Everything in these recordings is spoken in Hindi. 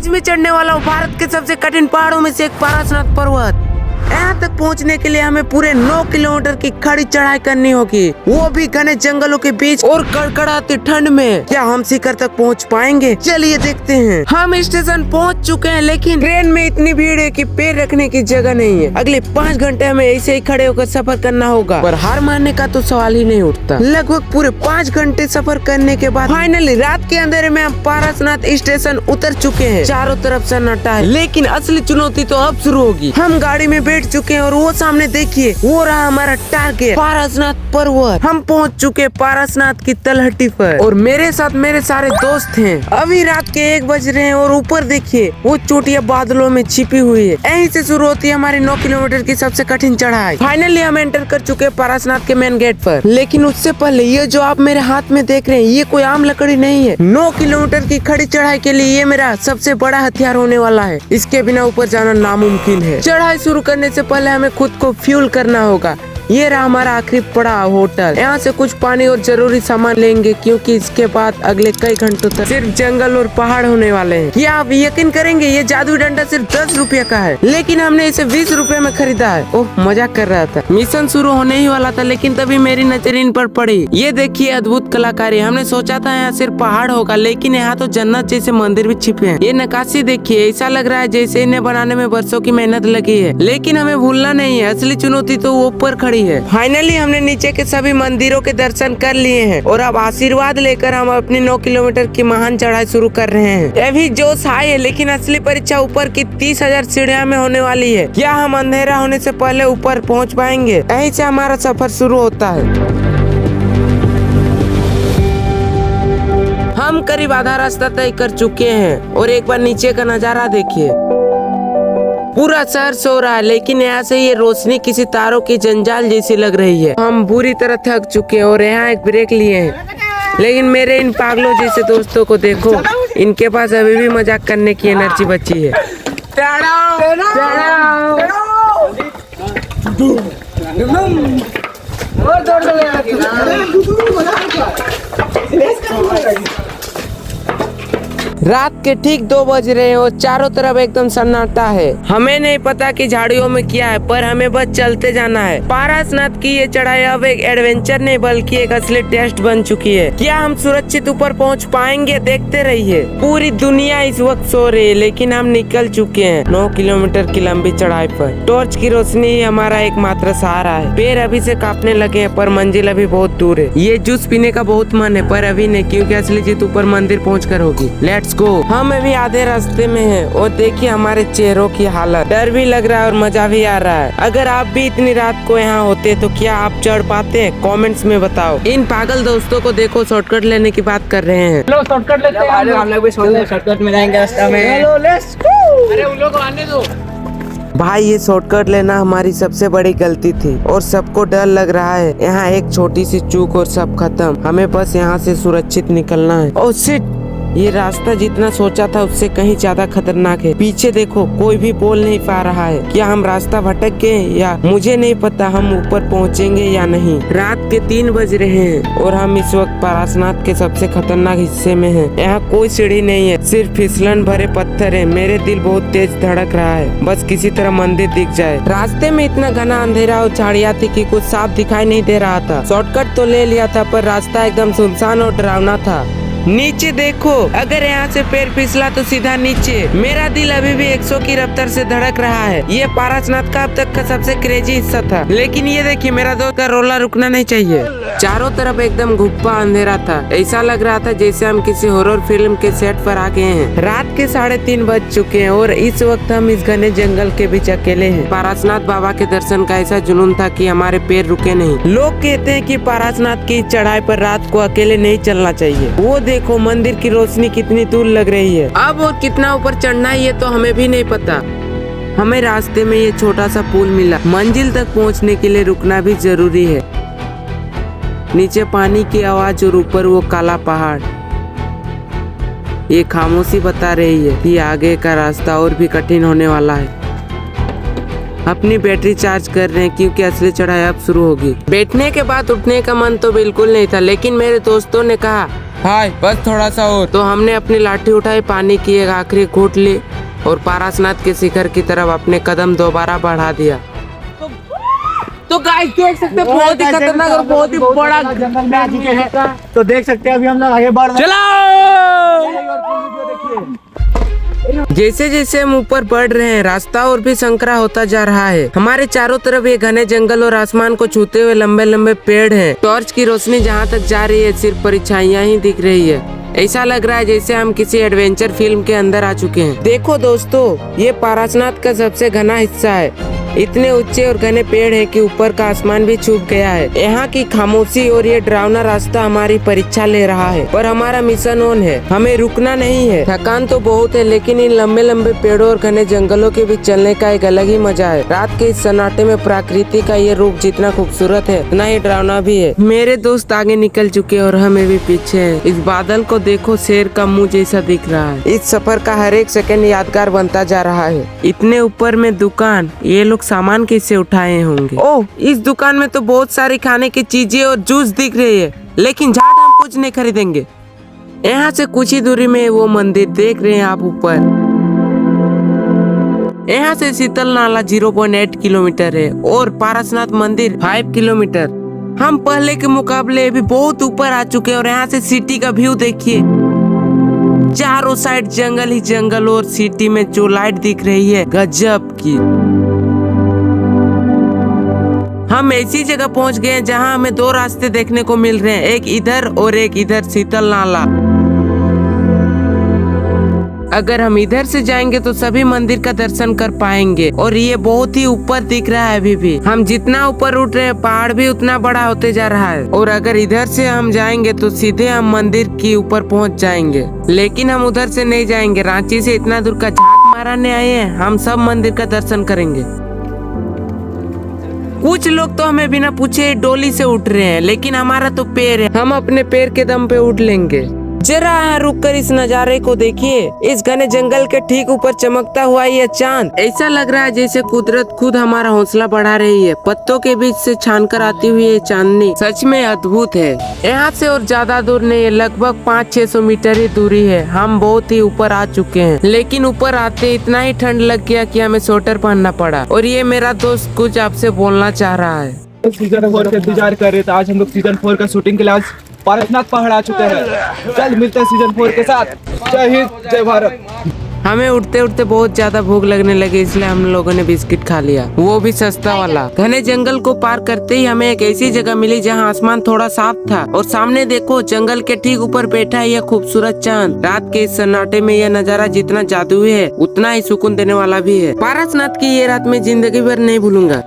आज मैं चढ़ने वाला हूँ भारत के सबसे कठिन पहाड़ों में से एक पारसनाथ पर्वत। यहाँ तक पहुँचने के लिए हमें पूरे 9 किलोमीटर की खड़ी चढ़ाई करनी होगी, वो भी घने जंगलों के बीच और कड़कड़ाती ठंड में। क्या हम शिखर तक पहुँच पाएंगे? चलिए देखते हैं। हम स्टेशन पहुँच चुके हैं, लेकिन ट्रेन में इतनी भीड़ है कि पैर रखने की जगह नहीं है। अगले 5 घंटे हमें ऐसे ही खड़े होकर सफर करना होगा, पर हार मानने का तो सवाल ही नहीं उठता। लगभग पूरे 5 घंटे सफर करने के बाद फाइनली रात के अंधेरे में हम पारसनाथ स्टेशन उतर चुके हैं। चारों तरफ सन्नाटा है, लेकिन असली चुनौती तो अब शुरू होगी। हम गाड़ी में बैठ चुके हैं और वो सामने देखिए, वो रहा हमारा टारगेट पारसनाथ पर्वत। हम पहुंच चुके पारसनाथ की तलहटी पर और मेरे साथ मेरे सारे दोस्त हैं। अभी रात के 1 बज रहे हैं और ऊपर देखिए वो चोटियां बादलों में छिपी हुई है। यहीं से शुरू होती है हमारी 9 किलोमीटर की सबसे कठिन चढ़ाई। फाइनली हम एंटर कर चुके हैं पारसनाथ के मेन गेट पर, लेकिन उससे पहले ये जो आप मेरे हाथ में देख रहे हैं, ये कोई आम लकड़ी नहीं है। 9 किलोमीटर की खड़ी चढ़ाई के लिए ये मेरा सबसे बड़ा हथियार होने वाला है। इसके बिना ऊपर जाना नामुमकिन है। चढ़ाई शुरू करने से पहले हमें खुद को फ्यूल करना होगा। ये रहा हमारा आखिरी पड़ा होटल। यहाँ से कुछ पानी और जरूरी सामान लेंगे, क्योंकि इसके बाद अगले कई घंटों तक सिर्फ जंगल और पहाड़ होने वाले हैं। क्या आप यकीन करेंगे, ये जादुई डंडा सिर्फ 10 रुपए का है, लेकिन हमने इसे 20 रुपए में खरीदा है। ओह, मजाक कर रहा था। मिशन शुरू होने ही वाला था, लेकिन तभी मेरी नजर इन पर पड़ी। ये देखिए अद्भुत कलाकारी। हमने सोचा था यहाँ सिर्फ पहाड़ होगा, लेकिन यहाँ तो जन्नत जैसे मंदिर भी छिपे हैं। ये नक्काशी देखिए, ऐसा लग रहा है जैसे इन्हें बनाने में वर्षों की मेहनत लगी है। लेकिन हमें भूलना नहीं है, असली चुनौती तो वो ऊपर खड़ी है। फाइनली हमने नीचे के सभी मंदिरों के दर्शन कर लिए हैं और अब आशीर्वाद लेकर हम अपनी 9 किलोमीटर की महान चढ़ाई शुरू कर रहे हैं। अभी जोश हाई है, लेकिन असली परीक्षा ऊपर की 30,000 सीढ़ियों में होने वाली है। क्या हम अंधेरा होने से पहले ऊपर पहुंच पाएंगे? यहीं से हमारा सफर शुरू होता है। हम करीब आधा रास्ता तय कर चुके हैं और एक बार नीचे का नजारा देखिए। पूरा शहर सो रहा है, लेकिन यहाँ से ये रोशनी किसी तारों की जंजाल जैसी लग रही है। हम बुरी तरह थक चुके हैं और यहाँ एक ब्रेक लिए हैं, लेकिन मेरे इन पागलों जैसे दोस्तों को देखो, इनके पास अभी भी मजाक करने की एनर्जी बची है। रात के ठीक 2 बज रहे हैं और चारों तरफ एकदम सन्नाटा है। हमें नहीं पता कि झाड़ियों में क्या है, पर हमें बस चलते जाना है। पारसनाथ की ये चढ़ाई अब एक एडवेंचर नहीं बल्कि एक असली टेस्ट बन चुकी है। क्या हम सुरक्षित ऊपर पहुंच पाएंगे? देखते रहिए। पूरी दुनिया इस वक्त सो रही है, लेकिन हम निकल चुके हैं 9 किलोमीटर की लंबी चढ़ाई पर। टॉर्च की रोशनी ही हमारा एकमात्र सहारा है। पैर अभी से कांपने लगे हैं, पर मंजिल अभी बहुत दूर है। ये जूस पीने का बहुत मन है, पर अभी नहीं, क्योंकि असली जीत ऊपर मंदिर पहुँच कर होगी। Let's go. हम अभी आधे रास्ते में हैं और देखिए हमारे चेहरों की हालत। डर भी लग रहा है और मजा भी आ रहा है। अगर आप भी इतनी रात को यहाँ होते तो क्या आप चढ़ पाते हैं? कमेंट्स में बताओ। इन पागल दोस्तों को देखो, शॉर्टकट लेने की बात कर रहे हैं। लो शॉर्टकट लेते हैं। हम लोग भी शॉर्टकट में जाएंगे रास्ते में। Hello, let's go. अरे उन लोगों को आने दो। भाई, ये शॉर्टकट लेना हमारी सबसे बड़ी गलती थी और सबको डर लग रहा है। यहाँ एक छोटी सी चूक और सब खत्म। हमें बस यहाँ से सुरक्षित निकलना है। ओह शिट, ये रास्ता जितना सोचा था उससे कहीं ज्यादा खतरनाक है। पीछे देखो, कोई भी बोल नहीं पा रहा है। क्या हम रास्ता भटक गए या मुझे नहीं पता हम ऊपर पहुंचेंगे या नहीं। रात के 3 बज रहे हैं और हम इस वक्त पारसनाथ के सबसे खतरनाक हिस्से में हैं। यहाँ कोई सीढ़ी नहीं है, सिर्फ फिसलन भरे पत्थर है। मेरे दिल बहुत तेज धड़क रहा है, बस किसी तरह मंदिर दिख जाए। रास्ते में इतना घना अंधेरा और झाड़ियाँ थी कि कुछ साफ दिखाई नहीं दे रहा था। शॉर्टकट तो ले लिया था, पर रास्ता एकदम सुनसान और डरावना था। नीचे देखो, अगर यहाँ से पैर फिसला तो सीधा नीचे। मेरा दिल अभी भी 100 की रफ्तार से धड़क रहा है। ये पारसनाथ का अब तक का सबसे क्रेजी हिस्सा था, लेकिन ये देखिए मेरा दोस्त का रोला रुकना नहीं चाहिए। चारों तरफ एकदम घुप्पा अंधेरा था। ऐसा लग रहा था जैसे हम किसी हॉरर फिल्म के सेट पर आ गए हैं। रात के 3:30 बज चुके हैं और इस वक्त हम इस घने जंगल के बीच अकेले हैं। पारसनाथ बाबा के दर्शन का ऐसा जुनून था कि हमारे पैर रुके नहीं। लोग कहते हैं कि पारसनाथ की चढ़ाई पर रात को अकेले नहीं चलना चाहिए। वो देखो, मंदिर की रोशनी कितनी दूर लग रही है। अब और कितना ऊपर चढ़ना है ये तो हमें भी नहीं पता। हमें रास्ते में ये छोटा सा पुल मिला। मंजिल तक पहुंचने के लिए रुकना भी जरूरी है। नीचे पानी की आवाज और ऊपर वो काला पहाड़। ये खामोशी बता रही है कि आगे का रास्ता और भी कठिन होने वाला है। अपनी बैटरी चार्ज कर रहे हैं, क्योंकि असली चढ़ाई अब शुरू होगी। बैठने के बाद उठने का मन तो बिल्कुल नहीं था, लेकिन मेरे दोस्तों ने कहा हाय बस थोड़ा सा और। तो हमने अपनी लाठी उठाई, पानी की एक आखिरी घूंट ली और पारसनाथ के शिखर की तरफ अपने कदम दोबारा बढ़ा दिया। तो गाइस देख सकते हैं बहुत ही खतरनाक और बहुत ही बड़ा जंगल में आ चुके हैं। तो देख सकते हैं अभी हम लोग आगे बढ़ रहे हैं। जैसे जैसे हम ऊपर बढ़ रहे हैं रास्ता और भी संकरा होता जा रहा है। हमारे चारों तरफ ये घने जंगल और आसमान को छूते हुए लंबे लंबे पेड़ हैं। टॉर्च की रोशनी जहाँ तक जा रही है सिर्फ परछाइयां ही दिख रही है। ऐसा लग रहा है जैसे हम किसी एडवेंचर फिल्म के अंदर आ चुके हैं। देखो दोस्तों, ये पारसनाथ का सबसे घना हिस्सा है। इतने ऊंचे और घने पेड़ हैं कि ऊपर का आसमान भी छुप गया है। यहाँ की खामोशी और ये डरावना रास्ता हमारी परीक्षा ले रहा है, पर हमारा मिशन ऑन है। हमें रुकना नहीं है। थकान तो बहुत है, लेकिन इन लंबे लंबे पेड़ों और घने जंगलों के बीच चलने का एक अलग ही मजा है। रात के इस सन्नाटे में प्रकृति का ये रूप जितना खूबसूरत है उतना ही डरावना भी है। मेरे दोस्त आगे निकल चुके और हमें भी पीछे है। इस बादल को देखो, शेर का मुंह जैसा दिख रहा है। इस सफर का हर एक सेकंड यादगार बनता जा रहा है। इतने ऊपर में दुकान, ये लोग सामान कैसे उठाए होंगे। ओह, इस दुकान में तो बहुत सारी खाने की चीजें और जूस दिख रही है, लेकिन झाट हम कुछ नहीं खरीदेंगे। यहाँ से कुछ ही दूरी में वो मंदिर देख रहे हैं आप ऊपर। यहाँ से शीतल नाला 0.8 किलोमीटर है और पारसनाथ मंदिर 5 किलोमीटर। हम पहले के मुकाबले भी बहुत ऊपर आ चुके हैं और यहाँ से सिटी का व्यू देखिए। चारों साइड जंगल ही जंगल और सिटी में जो लाइट दिख रही है गजब की। हम ऐसी जगह पहुंच गए हैं जहां हमें दो रास्ते देखने को मिल रहे हैं, एक इधर और एक इधर शीतल नाला। अगर हम इधर से जाएंगे तो सभी मंदिर का दर्शन कर पाएंगे और ये बहुत ही ऊपर दिख रहा है। अभी भी हम जितना ऊपर उठ रहे हैं पहाड़ भी उतना बड़ा होते जा रहा है। और अगर इधर से हम जाएंगे तो सीधे हम मंदिर के ऊपर पहुंच जाएंगे, लेकिन हम उधर से नहीं जाएंगे। रांची से इतना दूर का झाट मारने आए हैं, हम सब मंदिर का दर्शन करेंगे। कुछ लोग तो हमें बिना पूछे डोली से उठ रहे हैं, लेकिन हमारा तो पैर है, हम अपने पैर के दम पे उठ लेंगे। जरा यहाँ रुक कर इस नजारे को देखिए। इस घने जंगल के ठीक ऊपर चमकता हुआ ये चांद, ऐसा लग रहा है जैसे कुदरत खुद हमारा हौसला बढ़ा रही है। पत्तों के बीच से छान कर आती हुई ये चांदनी सच में अद्भुत है। यहाँ से और ज्यादा दूर नहीं है, लगभग 500-600 मीटर ही दूरी है। हम बहुत ही ऊपर आ चुके हैं, लेकिन ऊपर आते इतना ही ठंड लग गया कि हमें स्वेटर पहनना पड़ा। और ये मेरा दोस्त कुछ आपसे बोलना चाह रहा है। सीजन 4 का इंतजार कर रहे थे। आज हम लोग सीजन 4 का शूटिंग के लिए आज पारसनाथ पहाड़ आ चुके हैं। कल मिलते हैं सीजन 4 के साथ। जय हिंद, जय भारत। हमें उठते उठते बहुत ज्यादा भूख लगने लगी, इसलिए हम लोगों ने बिस्किट खा लिया, वो भी सस्ता वाला। घने जंगल को पार करते ही हमें एक ऐसी जगह मिली जहां आसमान थोड़ा साफ था और सामने देखो जंगल के ठीक ऊपर बैठा है यह खूबसूरत चांद। रात के इस सन्नाटे में यह नजारा जितना जादुई है उतना ही सुकून देने वाला भी है। पारसनाथ की ये रात में जिंदगी भर नहीं भूलूंगा।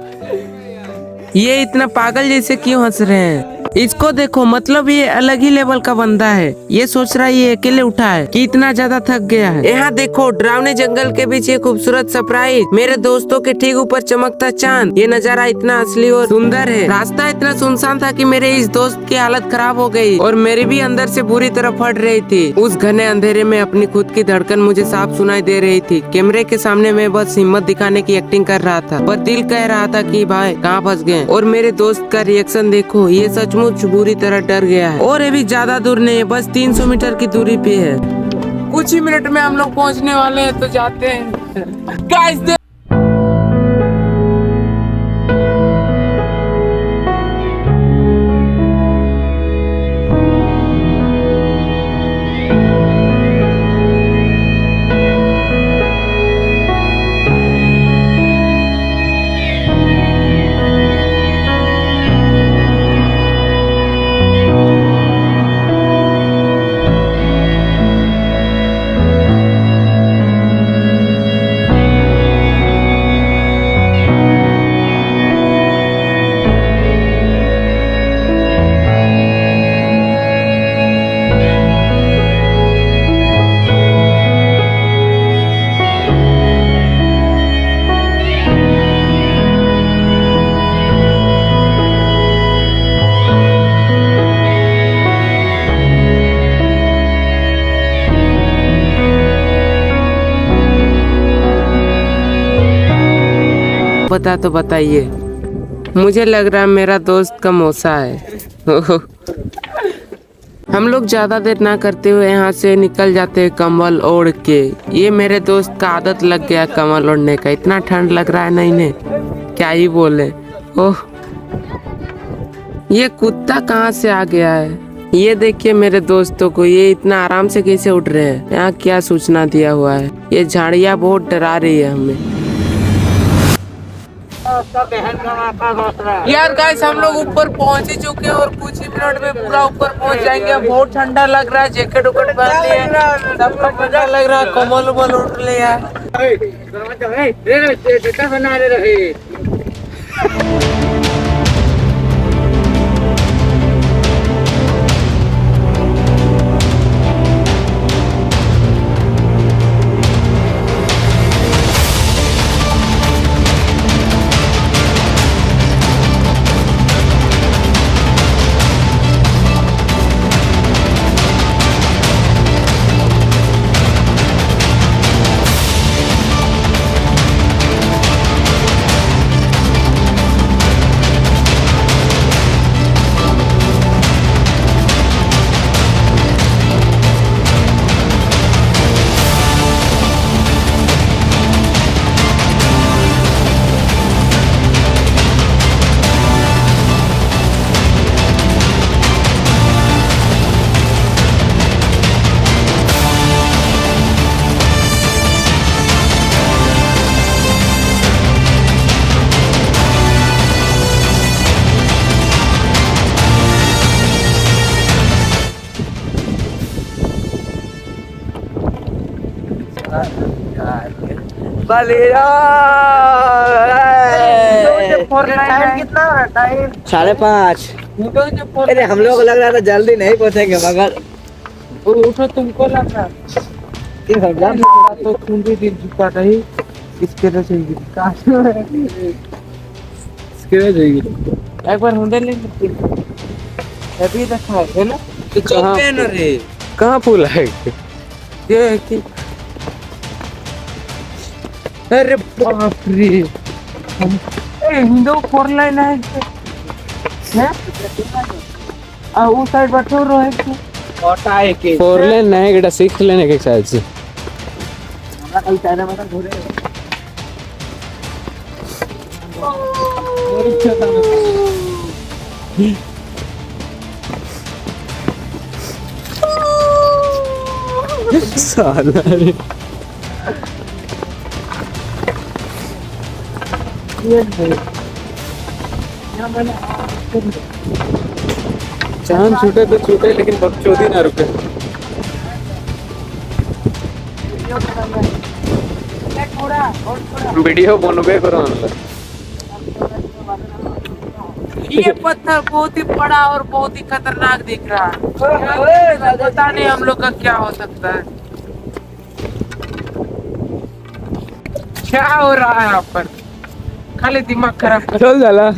ये इतना पागल जैसे क्यों हंस रहे हैं? इसको देखो, मतलब ये अलग ही लेवल का बंदा है। ये सोच रहा है ये अकेले उठा है कि इतना ज्यादा थक गया है। यहाँ देखो, डरावने जंगल के बीच ये खूबसूरत सरप्राइज, मेरे दोस्तों के ठीक ऊपर चमकता चांद। ये नजारा इतना असली और सुंदर है। रास्ता इतना सुनसान था कि मेरे इस दोस्त की हालत खराब हो गई और मेरी भी अंदर से बुरी तरह फट रही थी। उस घने अंधेरे में अपनी खुद की धड़कन मुझे साफ सुनाई दे रही थी। कैमरे के सामने मैं बस हिम्मत दिखाने की एक्टिंग कर रहा था, पर दिल कह रहा था कि भाई कहाँ फंस गए। और मेरे दोस्त का रिएक्शन देखो, ये सचमुच बुरी तरह डर गया है। और अभी ज्यादा दूर नहीं है, बस 300 मीटर की दूरी पे है। कुछ ही मिनट में हम लोग पहुंचने वाले हैं, तो जाते हैं गाइस। पता तो बताइए, मुझे लग रहा है मेरा दोस्त का मौसा है। हम लोग ज्यादा देर ना करते हुए यहाँ से निकल जाते हैं कंबल ओढ़ के। ये मेरे दोस्त का आदत लग गया कंबल ओढ़ने का, इतना ठंड लग रहा है ना इन्हें, क्या ही बोले। ओह, ये कुत्ता कहाँ से आ गया है? ये देखिए मेरे दोस्तों को, ये इतना आराम से कैसे उठ रहे हैं। यहाँ क्या सूचना दिया हुआ है? ये झाड़ियाँ बहुत डरा रही है हमें। यार गाइस, हम लोग ऊपर पहुंच ही चुके हैं और कुछ ही मिनट में पूरा ऊपर पहुंच जाएंगे। बहुत ठंडा लग रहा है, जैकेट उकेट पहन लिए, सबका मजा लग रहा है, कमल उमल उठ लिया। कितना 5:30। अरे हम लोग को लग रहा था जल्दी नहीं पहुंचेंगे, मगर उठो, तुमको लग रहा तो तुम भी दिल झुका रही इसके वजह से एक बार मुंडे ले अभी रखा है ना। कहाँ फूल है? ये कि अरे बाप रे, हिंदू 4 लाइन है वो साइड बैठो रहे कि 4 लेन नहीं, बेटा 6 लेन के शायद से। कल चाइना में घूरे साला रे। चांद छूटे तो छूटे, लेकिन बकचोदी ना रुके। वीडियो बनबे करो। ये पत्थर बहुत ही बड़ा और बहुत ही खतरनाक दिख रहा है, पता नहीं हम लोग का क्या हो सकता है। क्या हो रहा है यहाँ पर? खाली दिमाग खराब कर। चल जाला।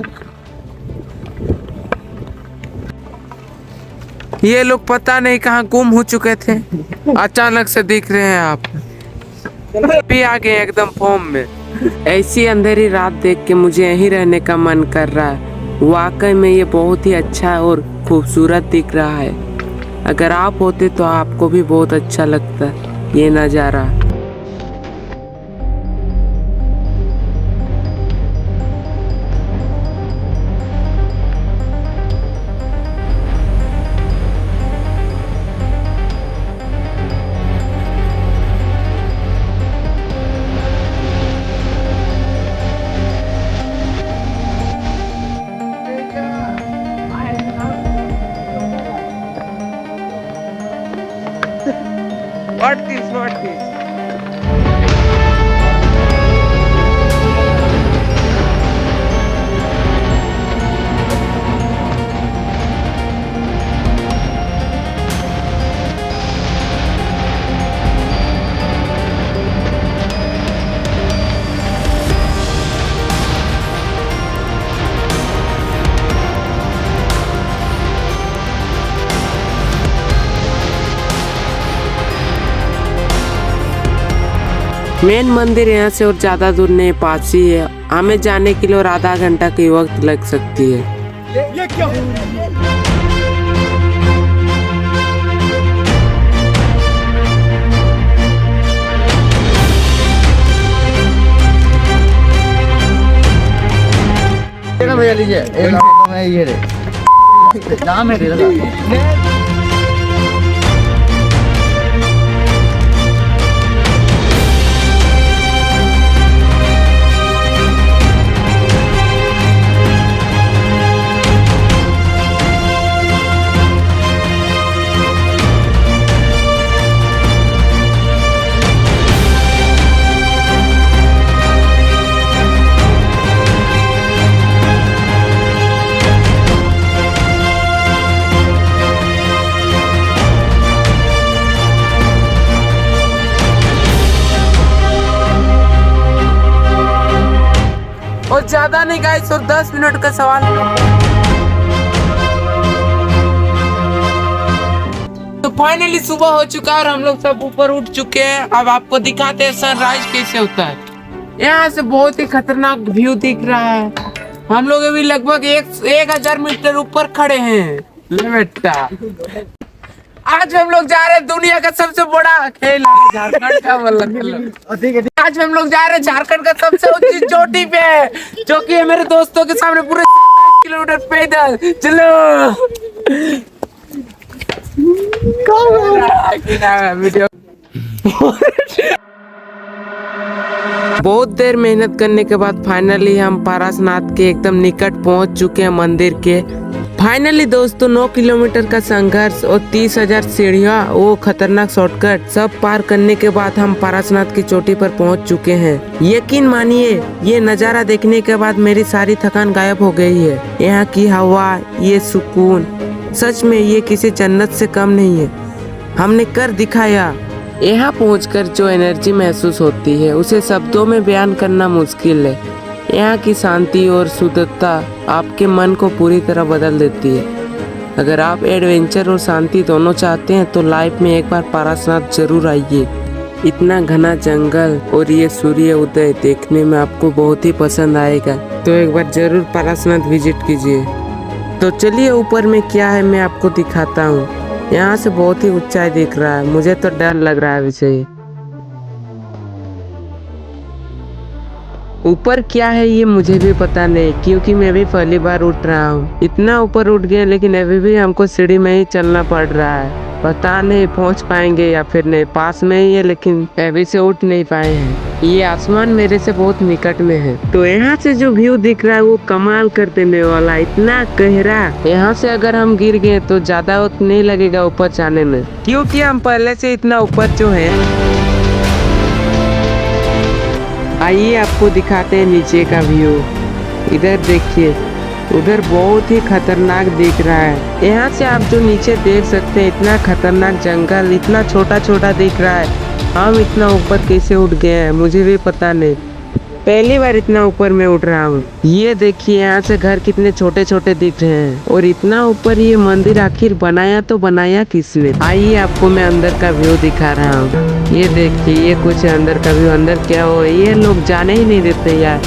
ये लोग पता नहीं कहाँ गुम हो चुके थे, अचानक से दिख रहे हैं आप भी आ गए एकदम फॉर्म में। ऐसी अंधेरी रात देख के मुझे यहीं रहने का मन कर रहा है। वाकई में ये बहुत ही अच्छा और खूबसूरत दिख रहा है। अगर आप होते तो आपको भी बहुत अच्छा लगता ये नज़ारा। What this? What this? Main मंदिर यहाँ से और ज़्यादा दूर नहीं, पास ही है। हमें जाने के लिए और आधा घंटा की वक्त लग सकती है। ये क्या? भैया लीजिए, एक आपको मैं ये रे दाम है रे दादा। और ज्यादा नहीं गाइस, और 10 मिनट का सवाल। तो फाइनली सुबह हो चुका है और हम लोग सब ऊपर उठ चुके हैं। अब आपको दिखाते हैं सनराइज कैसे होता है। यहाँ से बहुत ही खतरनाक व्यू दिख रहा है। हम लोग अभी लगभग 1000 मीटर ऊपर खड़े हैं। ले बेटा, आज हम लोग जा रहे हैं दुनिया का सबसे बड़ा खेल झारखंड का आज हम लोग जा रहे हैं झारखंड का सबसे ऊंची चोटी पे, जो कि है मेरे दोस्तों के सामने पूरे किलोमीटर पैदल। चलो वीडियो बहुत देर मेहनत करने के बाद फाइनली हम पारसनाथ के एकदम निकट पहुंच चुके हैं मंदिर के। फाइनली दोस्तों 9 किलोमीटर का संघर्ष और 30,000 सीढ़ियाँ, वो खतरनाक शॉर्टकट सब पार करने के बाद हम पारसनाथ की चोटी पर पहुंच चुके हैं। यकीन मानिए, ये नज़ारा देखने के बाद मेरी सारी थकान गायब हो गई है। यहाँ की हवा, ये सुकून, सच में ये किसी जन्नत से कम नहीं है। हमने कर दिखाया। यहाँ पहुंचकर जो एनर्जी महसूस होती है उसे शब्दों में बयान करना मुश्किल है। यहाँ की शांति और शुद्धता आपके मन को पूरी तरह बदल देती है। अगर आप एडवेंचर और शांति दोनों चाहते हैं तो लाइफ में एक बार पारसनाथ जरूर आइए। इतना घना जंगल और ये सूर्य उदय देखने में आपको बहुत ही पसंद आएगा, तो एक बार जरूर पारसनाथ विजिट कीजिए। तो चलिए ऊपर में क्या है मैं आपको दिखाता हूँ। यहाँ से बहुत ही ऊंचाई दिख रहा है, मुझे तो डर लग रहा है वैसे। ऊपर क्या है ये मुझे भी पता नहीं, क्योंकि मैं भी पहली बार उठ रहा हूँ। इतना ऊपर उठ गया लेकिन अभी भी हमको सीढ़ी में ही चलना पड़ रहा है। पता नहीं पहुँच पाएंगे या फिर नहीं। पास में ही है लेकिन अभी से उठ नहीं पाए हैं। ये आसमान मेरे से बहुत निकट में है। तो यहाँ से जो व्यू दिख रहा है वो कमाल कर देने वाला, इतना गहरा। यहाँ से अगर हम गिर गए तो ज्यादा वक्त नहीं लगेगा ऊपर जाने में, क्योंकि हम पहले से इतना ऊपर जो है। आइए आपको दिखाते हैं नीचे का व्यू। इधर देखिए, उधर बहुत ही खतरनाक दिख रहा है। यहाँ से आप जो नीचे देख सकते हैं, इतना खतरनाक जंगल, इतना छोटा छोटा दिख रहा है। हम इतना ऊपर कैसे उठ गए हैं मुझे भी पता नहीं। पहली बार इतना ऊपर मैं उठ रहा हूँ। ये देखिए यहाँ से घर कितने छोटे छोटे दिख रहे हैं, और इतना ऊपर ये मंदिर आखिर बनाया तो बनाया किसने। आइए आपको मैं अंदर का व्यू दिखा रहा हूँ। ये देखिए, ये कुछ अंदर का व्यू। अंदर क्या हो, ये लोग जाने ही नहीं देते यार,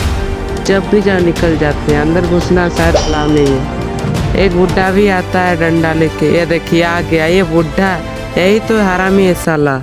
जब भी जा निकल जाते हैं। अंदर घुसना शायद अलाउ नहीं है। एक बुढ़ा भी आता है डंडा लेके। ये देखिए आ गया ये बुढ़ा, यही तो हरामी है साला,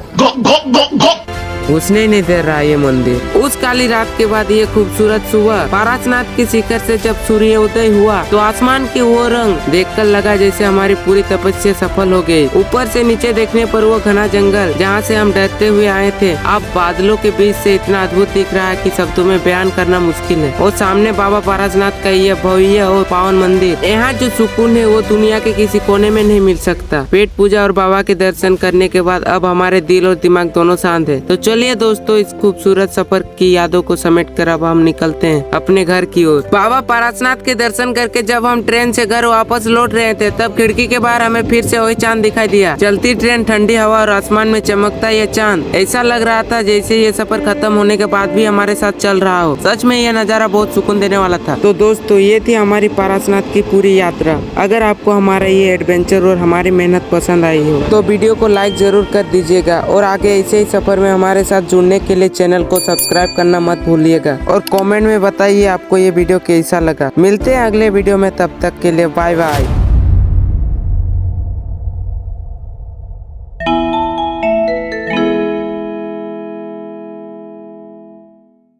घुसने नहीं दे रहा ये मंदिर। उस काली रात के बाद ये खूबसूरत सुबह पारसनाथ के शिखर से जब सूर्य उदय हुआ तो आसमान के वो रंग देखकर लगा जैसे हमारी पूरी तपस्या सफल हो गई। ऊपर से नीचे देखने पर वो घना जंगल जहाँ से हम डरते हुए आए थे, अब बादलों के बीच से इतना अद्भुत दिख रहा है कि शब्दों में बयान करना मुश्किल है। और सामने बाबा पारसनाथ का ये भव्य और पावन मंदिर। यहाँ जो सुकून है वो दुनिया के किसी कोने में नहीं मिल सकता। पेट पूजा और बाबा के दर्शन करने के बाद अब हमारे दिल और दिमाग दोनों शांत है। तो चलिए दोस्तों, इस खूबसूरत सफर की यादों को समेट कर अब हम निकलते हैं अपने घर की ओर। बाबा पारसनाथ के दर्शन करके जब हम ट्रेन से घर वापस लौट रहे थे, तब खिड़की के बाहर हमें फिर से वही चांद दिखाई दिया। चलती ट्रेन, ठंडी हवा और आसमान में चमकता यह चांद, ऐसा लग रहा था जैसे ये सफर खत्म होने के बाद भी हमारे साथ चल रहा हो। सच में यह नजारा बहुत सुकून देने वाला था। तो दोस्तों, ये थी हमारी पारसनाथ की पूरी यात्रा। अगर आपको हमारा ये एडवेंचर और हमारी मेहनत पसंद आई हो तो वीडियो को लाइक जरूर कर दीजिएगा, और आगे ऐसे ही सफर में हमारे साथ जुड़ने के लिए चैनल को सब्सक्राइब करना मत भूलिएगा, और कमेंट में बताइए आपको ये वीडियो कैसा लगा। मिलते हैं अगले वीडियो में, तब तक के लिए बाय बाय।